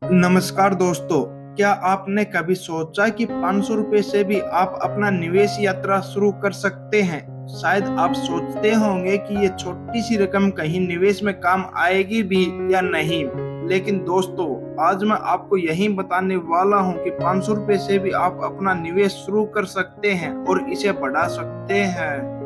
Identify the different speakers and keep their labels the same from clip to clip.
Speaker 1: नमस्कार दोस्तों, क्या आपने कभी सोचा कि 500 रुपए से भी आप अपना निवेश यात्रा शुरू कर सकते हैं? शायद आप सोचते होंगे कि ये छोटी सी रकम कहीं निवेश में काम आएगी भी या नहीं। लेकिन दोस्तों, आज मैं आपको यही बताने वाला हूँ कि 500 रुपए से भी आप अपना निवेश शुरू कर सकते हैं और इसे बढ़ा सकते हैं।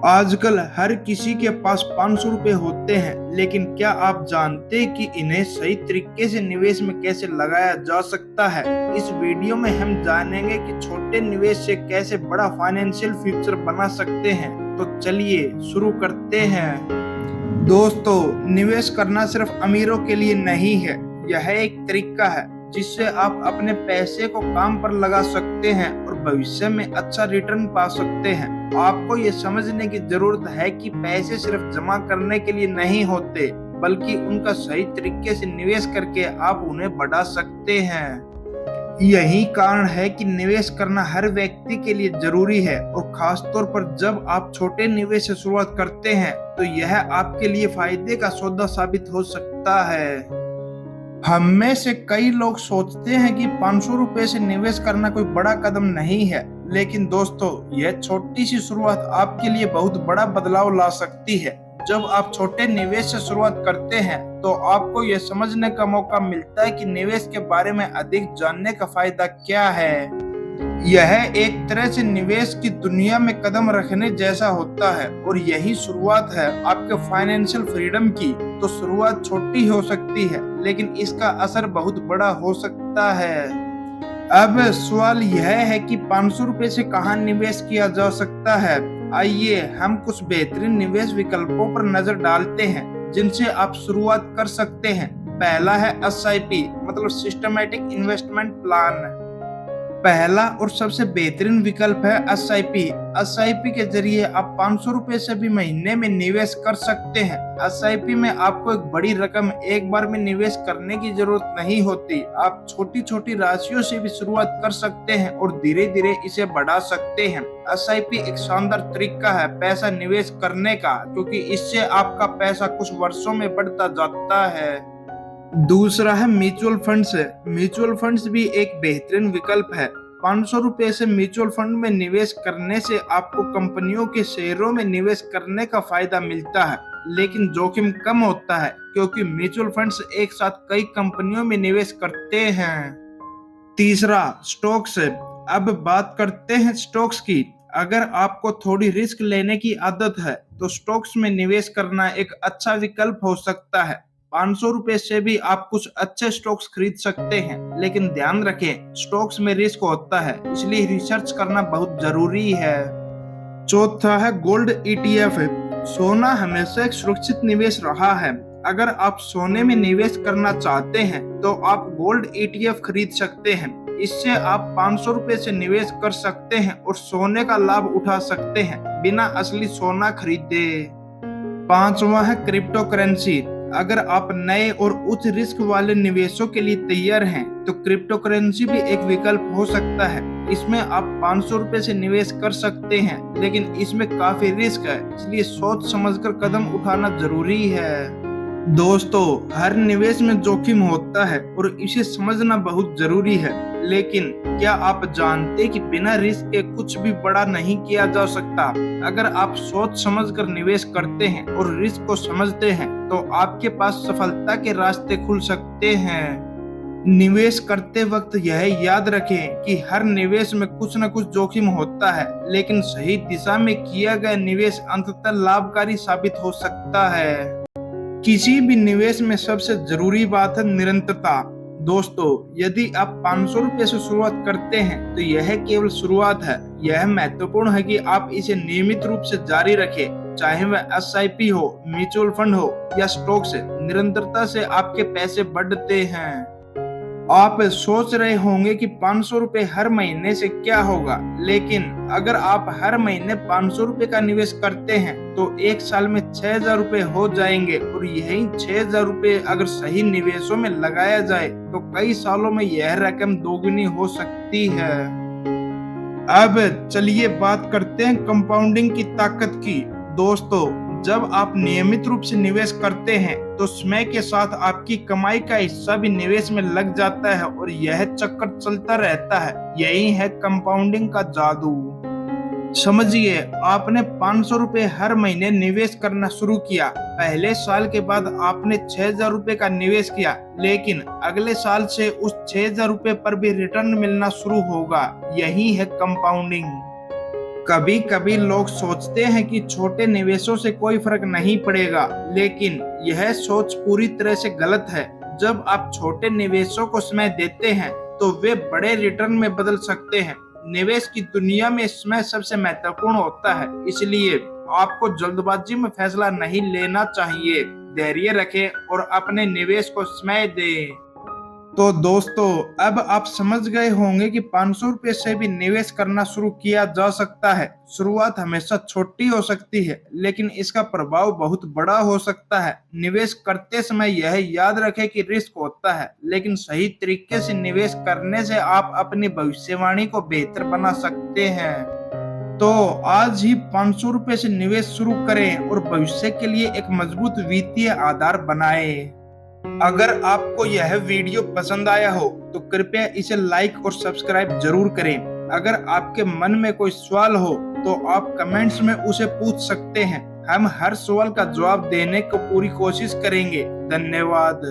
Speaker 1: आजकल हर किसी के पास 500 रुपए होते हैं, लेकिन क्या आप जानते हैं कि इन्हें सही तरीके से निवेश में कैसे लगाया जा सकता है? इस वीडियो में हम जानेंगे कि छोटे निवेश से कैसे बड़ा फाइनेंशियल फ्यूचर बना सकते हैं। तो चलिए शुरू करते हैं। दोस्तों, निवेश करना सिर्फ अमीरों के लिए नहीं है। यह एक तरीका है जिससे आप अपने पैसे को काम पर लगा सकते हैं और भविष्य में अच्छा रिटर्न पा सकते हैं। आपको ये समझने की जरूरत है कि पैसे सिर्फ जमा करने के लिए नहीं होते, बल्कि उनका सही तरीके से निवेश करके आप उन्हें बढ़ा सकते हैं। यही कारण है कि निवेश करना हर व्यक्ति के लिए जरूरी है और खास तौर पर जब आप छोटे निवेश से शुरुआत करते हैं तो यह आपके लिए फायदे का सौदा साबित हो सकता है। हम में से कई लोग सोचते हैं कि 500 रुपए से निवेश करना कोई बड़ा कदम नहीं है, लेकिन दोस्तों, यह छोटी सी शुरुआत आपके लिए बहुत बड़ा बदलाव ला सकती है। जब आप छोटे निवेश से शुरुआत करते हैं तो आपको यह समझने का मौका मिलता है कि निवेश के बारे में अधिक जानने का फायदा क्या है। यह एक तरह से निवेश की दुनिया में कदम रखने जैसा होता है और यही शुरुआत है आपके फाइनेंशियल फ्रीडम की। तो शुरुआत छोटी हो सकती है, लेकिन इसका असर बहुत बड़ा हो सकता है। अब सवाल यह है कि 500 रुपए से कहां निवेश किया जा सकता है। आइए हम कुछ बेहतरीन निवेश विकल्पों पर नजर डालते हैं जिनसे आप शुरुआत कर सकते हैं। पहला है SIP, मतलब सिस्टमैटिक इन्वेस्टमेंट प्लान। पहला और सबसे बेहतरीन विकल्प है SIP। SIP के जरिए आप 500 रुपए से भी महीने में निवेश कर सकते हैं। SIP में आपको एक बड़ी रकम एक बार में निवेश करने की जरूरत नहीं होती। आप छोटी छोटी राशियों से भी शुरुआत कर सकते हैं और धीरे धीरे इसे बढ़ा सकते हैं। SIP एक शानदार तरीका है पैसा निवेश करने का, क्योंकि इससे आपका पैसा कुछ वर्षों में बढ़ता जाता है। दूसरा है म्यूचुअल फंड्स। म्यूचुअल फंड्स भी एक बेहतरीन विकल्प है। 500 रुपए से म्यूचुअल फंड में निवेश करने से आपको कंपनियों के शेयरों में निवेश करने का फायदा मिलता है, लेकिन जोखिम कम होता है क्योंकि म्यूचुअल फंड्स एक साथ कई कंपनियों में निवेश करते हैं। तीसरा, स्टॉक्स। अब बात करते हैं स्टॉक्स की। अगर आपको थोड़ी रिस्क लेने की आदत है तो स्टॉक्स में निवेश करना एक अच्छा विकल्प हो सकता है। 500 रुपए से भी आप कुछ अच्छे स्टॉक्स खरीद सकते हैं, लेकिन ध्यान रखें, स्टॉक्स में रिस्क होता है, इसलिए रिसर्च करना बहुत जरूरी है। चौथा है गोल्ड ETF। सोना हमेशा एक सुरक्षित निवेश रहा है। अगर आप सोने में निवेश करना चाहते हैं तो आप गोल्ड ETF खरीद सकते हैं। इससे आप 500 रुपए से निवेश कर सकते हैं और सोने का लाभ उठा सकते हैं बिना असली सोना खरीदे। पांचवा है क्रिप्टो करेंसी। अगर आप नए और उच्च रिस्क वाले निवेशों के लिए तैयार हैं तो क्रिप्टो करेंसी भी एक विकल्प हो सकता है। इसमें आप 500 रुपए से निवेश कर सकते हैं, लेकिन इसमें काफी रिस्क है, इसलिए सोच समझकर कदम उठाना जरूरी है। दोस्तों, हर निवेश में जोखिम होता है और इसे समझना बहुत जरूरी है, लेकिन क्या आप जानते हैं कि बिना रिस्क के कुछ भी बड़ा नहीं किया जा सकता। अगर आप सोच समझकर निवेश करते हैं और रिस्क को समझते हैं तो आपके पास सफलता के रास्ते खुल सकते हैं। निवेश करते वक्त यह याद रखें कि हर निवेश में कुछ न कुछ जोखिम होता है, लेकिन सही दिशा में किया गया निवेश अंततः लाभकारी साबित हो सकता है। किसी भी निवेश में सबसे जरूरी बात है निरंतरता। दोस्तों, यदि आप 500 रुपए से शुरुआत करते हैं तो यह केवल शुरुआत है। यह महत्वपूर्ण है कि आप इसे नियमित रूप से जारी रखें, चाहे वह SIP हो, म्यूचुअल फंड हो या स्टॉक से। निरंतरता से आपके पैसे बढ़ते हैं। आप सोच रहे होंगे कि 500 रुपए हर महीने से क्या होगा, लेकिन अगर आप हर महीने 500 रुपए का निवेश करते हैं तो एक साल में 6,000 रुपए हो जाएंगे और यही 6,000 रुपए अगर सही निवेशों में लगाया जाए तो कई सालों में यह रकम दोगुनी हो सकती है। अब चलिए बात करते हैं कंपाउंडिंग की ताकत की। दोस्तों, जब आप नियमित रूप से निवेश करते हैं तो समय के साथ आपकी कमाई का हिस्सा भी निवेश में लग जाता है और यह चक्कर चलता रहता है। यही है कंपाउंडिंग का जादू। समझिए, आपने 500 रुपए हर महीने निवेश करना शुरू किया। पहले साल के बाद आपने 6,000 रुपए का निवेश किया, लेकिन अगले साल से उस 6,000 रुपए पर भी रिटर्न मिलना शुरू होगा। यही है कंपाउंडिंग। कभी कभी लोग सोचते हैं कि छोटे निवेशों से कोई फर्क नहीं पड़ेगा, लेकिन यह सोच पूरी तरह से गलत है। जब आप छोटे निवेशों को समय देते हैं तो वे बड़े रिटर्न में बदल सकते हैं। निवेश की दुनिया में समय सबसे महत्वपूर्ण होता है, इसलिए आपको जल्दबाजी में फैसला नहीं लेना चाहिए। धैर्य रखें और अपने निवेश को समय दें। तो दोस्तों, अब आप समझ गए होंगे कि 500 रुपए से भी निवेश करना शुरू किया जा सकता है। शुरुआत हमेशा छोटी हो सकती है, लेकिन इसका प्रभाव बहुत बड़ा हो सकता है। निवेश करते समय यह याद रखें कि रिस्क होता है, लेकिन सही तरीके से निवेश करने से आप अपनी भविष्यवाणी को बेहतर बना सकते हैं। तो आज ही 500 रुपए से निवेश शुरू करें और भविष्य के लिए एक मजबूत वित्तीय आधार बनाएं। अगर आपको यह वीडियो पसंद आया हो तो कृपया इसे लाइक और सब्सक्राइब जरूर करें। अगर आपके मन में कोई सवाल हो तो आप कमेंट्स में उसे पूछ सकते हैं। हम हर सवाल का जवाब देने को पूरी कोशिश करेंगे। धन्यवाद।